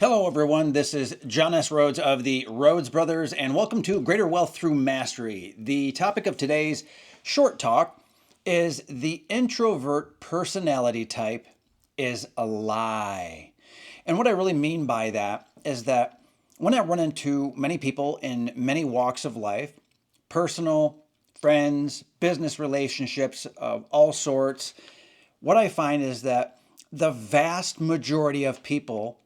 Hello, everyone. This is John S. Rhodes of the Rhodes Brothers, and welcome to Greater Wealth Through Mastery. The topic of today's short talk is the introvert personality type is a lie. And what I really mean by that is that when I run into many people in many walks of life, personal, friends, business relationships of all sorts, what I find is that the vast majority of people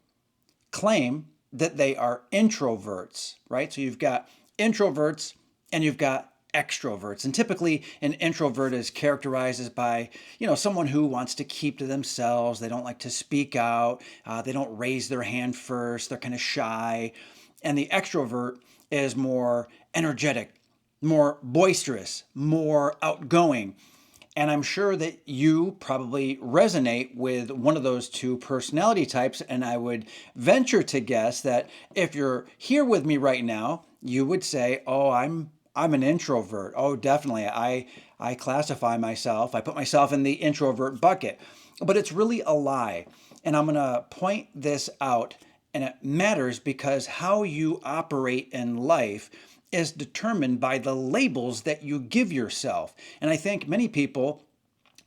claim that they are introverts, right? So you've got introverts and you've got extroverts. And typically an introvert is characterized as by, someone who wants to keep to themselves. They don't like to speak out. They don't raise their hand first. They're kind of shy. And the extrovert is more energetic, more boisterous, more outgoing. And I'm sure that you probably resonate with one of those two personality types. And I would venture to guess that if you're here with me right now, you would say, "Oh, I'm an introvert. Oh, definitely. I classify myself. I put myself in the introvert bucket." But it's really a lie. And I'm going to point this out. And it matters because how you operate in life is determined by the labels that you give yourself. And I think many people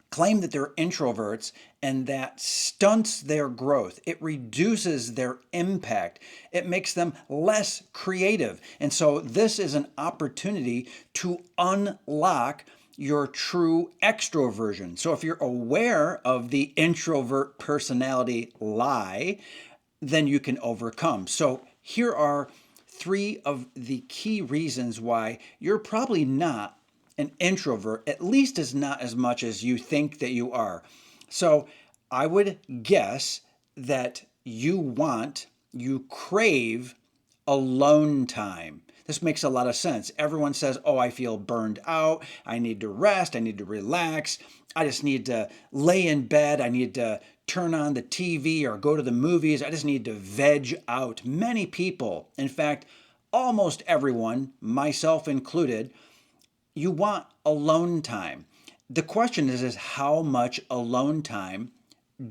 claim that they're introverts, and that stunts their growth. It reduces their impact. It makes them less creative. And so this is an opportunity to unlock your true extroversion. So if you're aware of the introvert personality lie, then you can overcome. So here are three of the key reasons why you're probably not an introvert, at least as not as much as you think that you are. So I would guess that you crave alone time. This makes a lot of sense. Everyone says, "Oh, I feel burned out. I need to rest. I need to relax. I just need to lay in bed. I need to turn on the TV or go to the movies. I just need to veg out." Many people, in fact, almost everyone, myself included, you want alone time. The question is how much alone time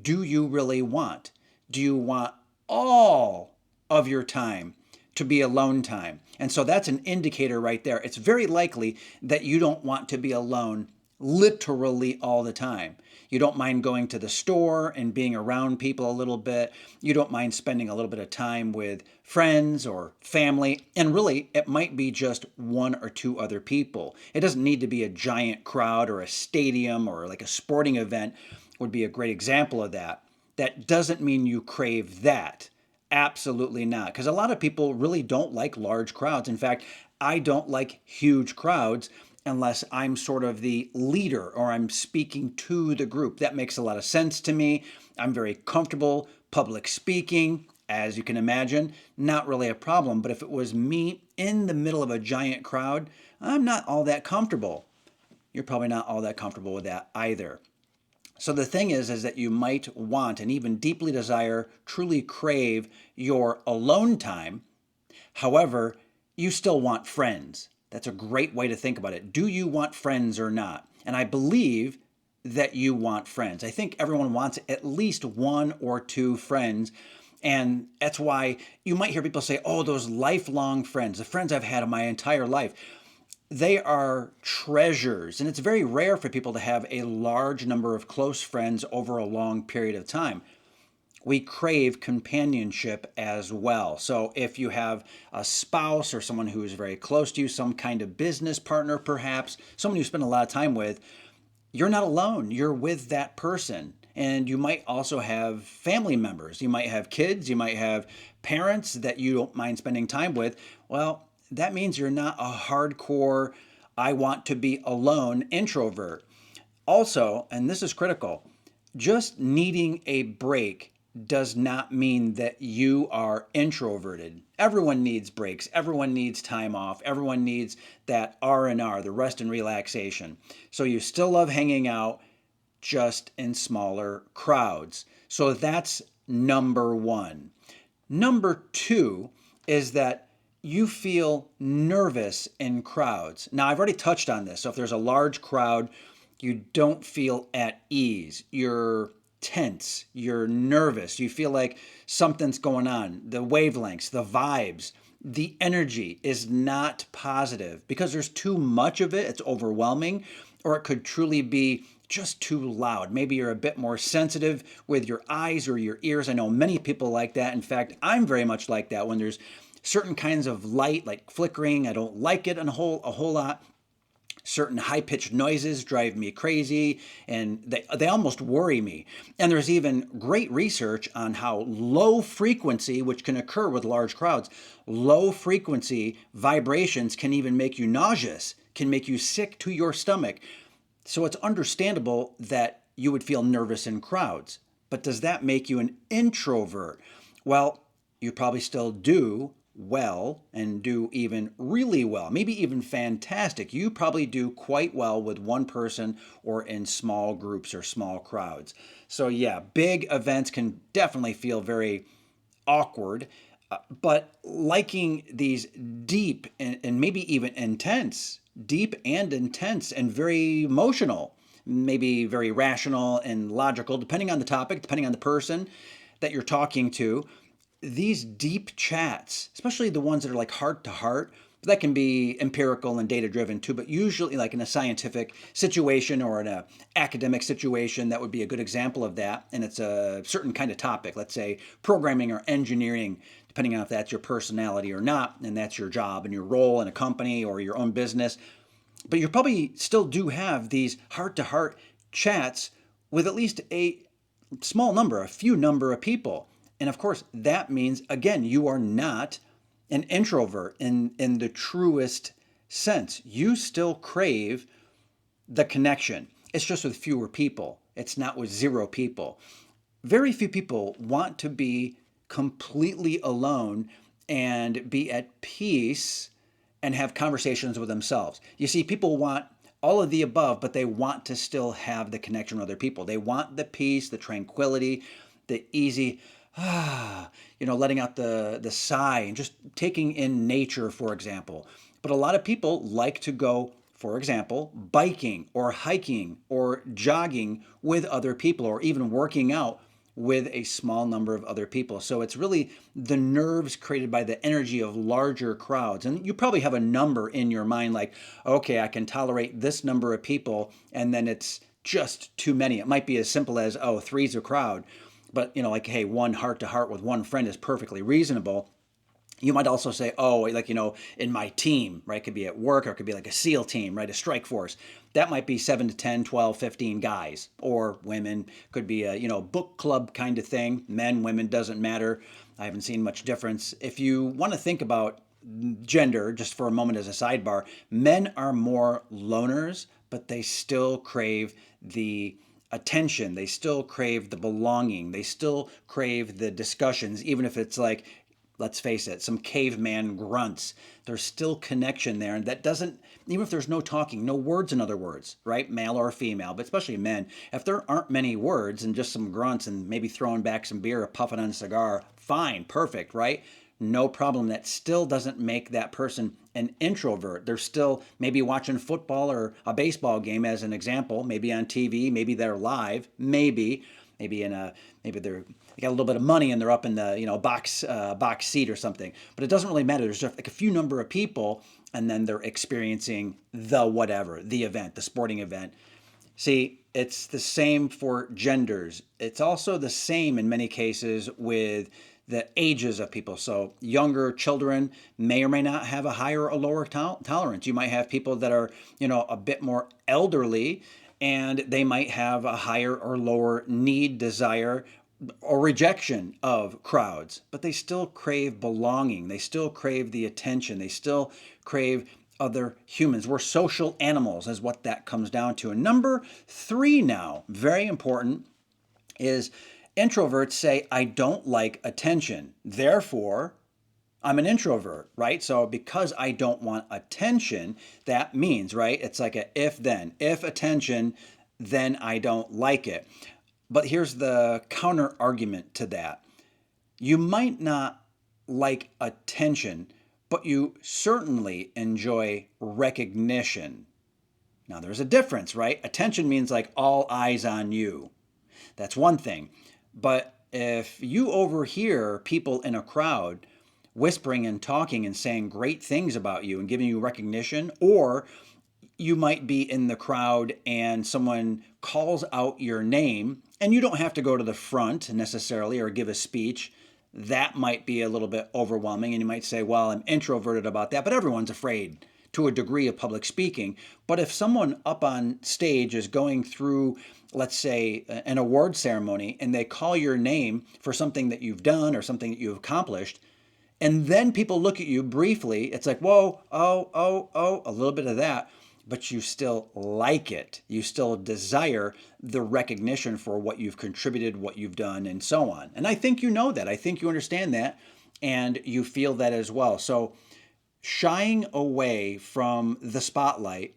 do you really want? Do you want all of your time to be alone time? And so that's an indicator right there. It's very likely that you don't want to be alone literally all the time. You don't mind going to the store and being around people a little bit. You don't mind spending a little bit of time with friends or family. And really, it might be just one or two other people. It doesn't need to be a giant crowd or a stadium or like a sporting event would be a great example of that. That doesn't mean you crave that. Absolutely not. Because a lot of people really don't like large crowds. In fact, I don't like huge crowds unless I'm sort of the leader or I'm speaking to the group. That makes a lot of sense to me. I'm very comfortable public speaking, as you can imagine. Not really a problem. But if it was me in the middle of a giant crowd, I'm not all that comfortable. You're probably not all that comfortable with that either. So the thing is that you might want and even deeply desire, truly crave your alone time. However, you still want friends. That's a great way to think about it. Do you want friends or not? And I believe that you want friends. I think everyone wants at least one or two friends. And that's why you might hear people say, "Oh, those lifelong friends, the friends I've had in my entire life." They are treasures. And it's very rare for people to have a large number of close friends over a long period of time. We crave companionship as well. So if you have a spouse or someone who is very close to you, some kind of business partner perhaps, someone you spend a lot of time with, you're not alone. You're with that person. And you might also have family members. You might have kids. You might have parents that you don't mind spending time with. Well, that means you're not a hardcore, "I want to be alone" introvert. Also, and this is critical, just needing a break does not mean that you are introverted. Everyone needs breaks. Everyone needs time off. Everyone needs that R&R, the rest and relaxation. So you still love hanging out, just in smaller crowds. So that's number one. Number two is that you feel nervous in crowds. Now, I've already touched on this. So if there's a large crowd, you don't feel at ease. You're tense, you're nervous, you feel like something's going on. The wavelengths, the vibes, the energy is not positive because there's too much of it. It's overwhelming, or it could truly be just too loud. Maybe you're a bit more sensitive with your eyes or your ears. I know many people like that. In fact, I'm very much like that. When there's certain kinds of light, like flickering, I don't like it a whole lot. Certain high-pitched noises drive me crazy, and they almost worry me. And there's even great research on how low frequency, which can occur with large crowds, low frequency vibrations can even make you nauseous, can make you sick to your stomach. So it's understandable that you would feel nervous in crowds. But does that make you an introvert? Well, you probably still do well and do even really well, maybe even fantastic. You probably do quite well with one person or in small groups or small crowds. So, yeah, big events can definitely feel very awkward, but liking these deep and maybe even intense, deep and intense and very emotional, maybe very rational and logical, depending on the topic, depending on the person that you're talking to, these deep chats, especially the ones that are like heart to heart, that can be empirical and data driven too, but usually like in a scientific situation or in an academic situation, that would be a good example of that. And it's a certain kind of topic, let's say programming or engineering, depending on if that's your personality or not, and that's your job and your role in a company or your own business. But you probably still do have these heart to heart chats with at least a small number, a few number of people. And of course, that means, again, you are not an introvert in the truest sense. You still crave the connection. It's just with fewer people. It's not with zero people. Very few people want to be completely alone and be at peace and have conversations with themselves. You see, people want all of the above, but they want to still have the connection with other people. They want the peace, the tranquility, the easy, letting out the sigh and just taking in nature, for example. But a lot of people like to go, for example, biking or hiking or jogging with other people or even working out with a small number of other people. So it's really the nerves created by the energy of larger crowds. And you probably have a number in your mind like, okay, I can tolerate this number of people, and then it's just too many. It might be as simple as, oh, three's a crowd. But, like, hey, one heart to heart with one friend is perfectly reasonable. You might also say, oh, like, in my team, right? It could be at work, or it could be like a SEAL team, right? A strike force. That might be 7 to 10, 12, 15 guys or women. Could be a, book club kind of thing. Men, women, doesn't matter. I haven't seen much difference. If you want to think about gender, just for a moment as a sidebar, men are more loners, but they still crave the attention. They still crave the belonging. They still crave the discussions, even if it's like, let's face it, some caveman grunts. There's still connection there. And that doesn't, even if there's no talking, no words, in other words, right? Male or female, but especially men, if there aren't many words and just some grunts and maybe throwing back some beer or puffing on a cigar, fine, perfect, right? No problem. That still doesn't make that person an introvert. They're still maybe watching football or a baseball game as an example, maybe on TV, maybe they're live, maybe they got a little bit of money and they're up in the box seat or something. But it doesn't really matter. There's just like a few number of people, and then they're experiencing the whatever, the event, the sporting event. See, it's the same for genders. It's also the same in many cases with the ages of people. So younger children may or may not have a higher or lower tolerance. You might have people that are, a bit more elderly, and they might have a higher or lower need, desire, or rejection of crowds, but they still crave belonging. They still crave the attention. They still crave other humans. We're social animals, is what that comes down to. And number 3 now, very important, is introverts say, I don't like attention. Therefore, I'm an introvert, right? So because I don't want attention, that means, right? It's like a if then. If attention, then I don't like it. But here's the counter argument to that. You might not like attention, but you certainly enjoy recognition. Now there's a difference, right? Attention means like all eyes on you. that's one thing. But if you overhear people in a crowd whispering and talking and saying great things about you and giving you recognition, or you might be in the crowd and someone calls out your name, and you don't have to go to the front necessarily or give a speech. That might be a little bit overwhelming, and you might say, well, I'm introverted about that, but everyone's afraid to a degree of public speaking. But if someone up on stage is going through, let's say, an award ceremony, and they call your name for something that you've done or something that you've accomplished, and then people look at you briefly, it's like, whoa, oh, a little bit of that, but you still like it. You still desire the recognition for what you've contributed, what you've done, and so on. And I think you know that. I think you understand that, and you feel that as well. So shying away from the spotlight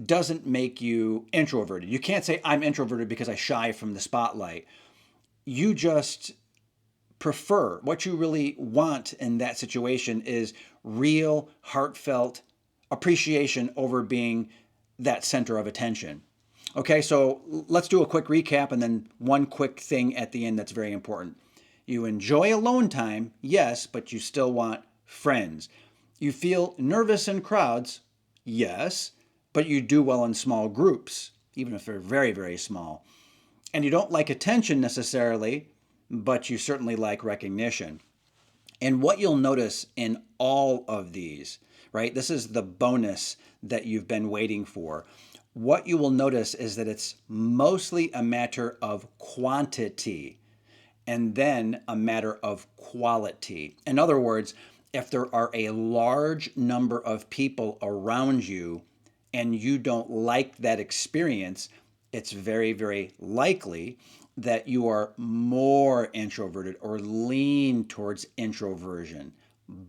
doesn't make you introverted. You can't say, I'm introverted because I shy from the spotlight. You just prefer, what you really want in that situation is real, heartfelt appreciation over being that center of attention. Okay, so let's do a quick recap and then one quick thing at the end that's very important. You enjoy alone time, yes, but you still want friends. You feel nervous in crowds, yes, but you do well in small groups, even if they're very, very small. And you don't like attention necessarily, but you certainly like recognition. And what you'll notice in all of these, right? This is the bonus that you've been waiting for. What you will notice is that it's mostly a matter of quantity and then a matter of quality. In other words, if there are a large number of people around you and you don't like that experience, it's very, very likely that you are more introverted or lean towards introversion.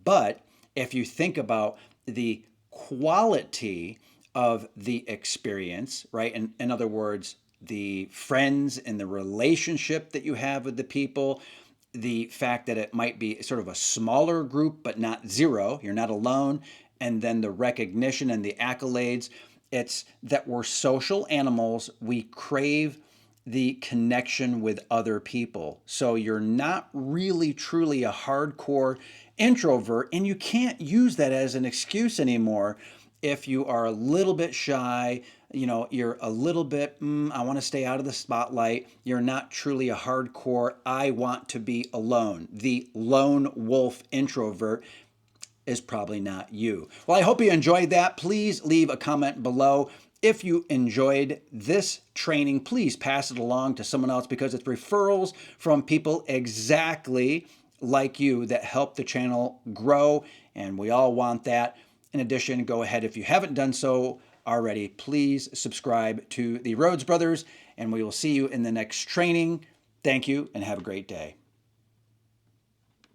But if you think about the quality of the experience, right? In other words, the friends and the relationship that you have with the people, the fact that it might be sort of a smaller group, but not zero, you're not alone, and then the recognition and the accolades. It's that we're social animals. We crave the connection with other people. So you're not really truly a hardcore introvert, and you can't use that as an excuse anymore if you are a little bit shy, you're a little bit, I want to stay out of the spotlight. You're not truly a hardcore, I want to be alone. The lone wolf introvert is probably not you. Well, I hope you enjoyed that. Please leave a comment below. If you enjoyed this training, please pass it along to someone else because it's referrals from people exactly like you that help the channel grow, and we all want that. In addition, go ahead, if you haven't done so already, please subscribe to the Rhodes Brothers, and we will see you in the next training. Thank you, and have a great day.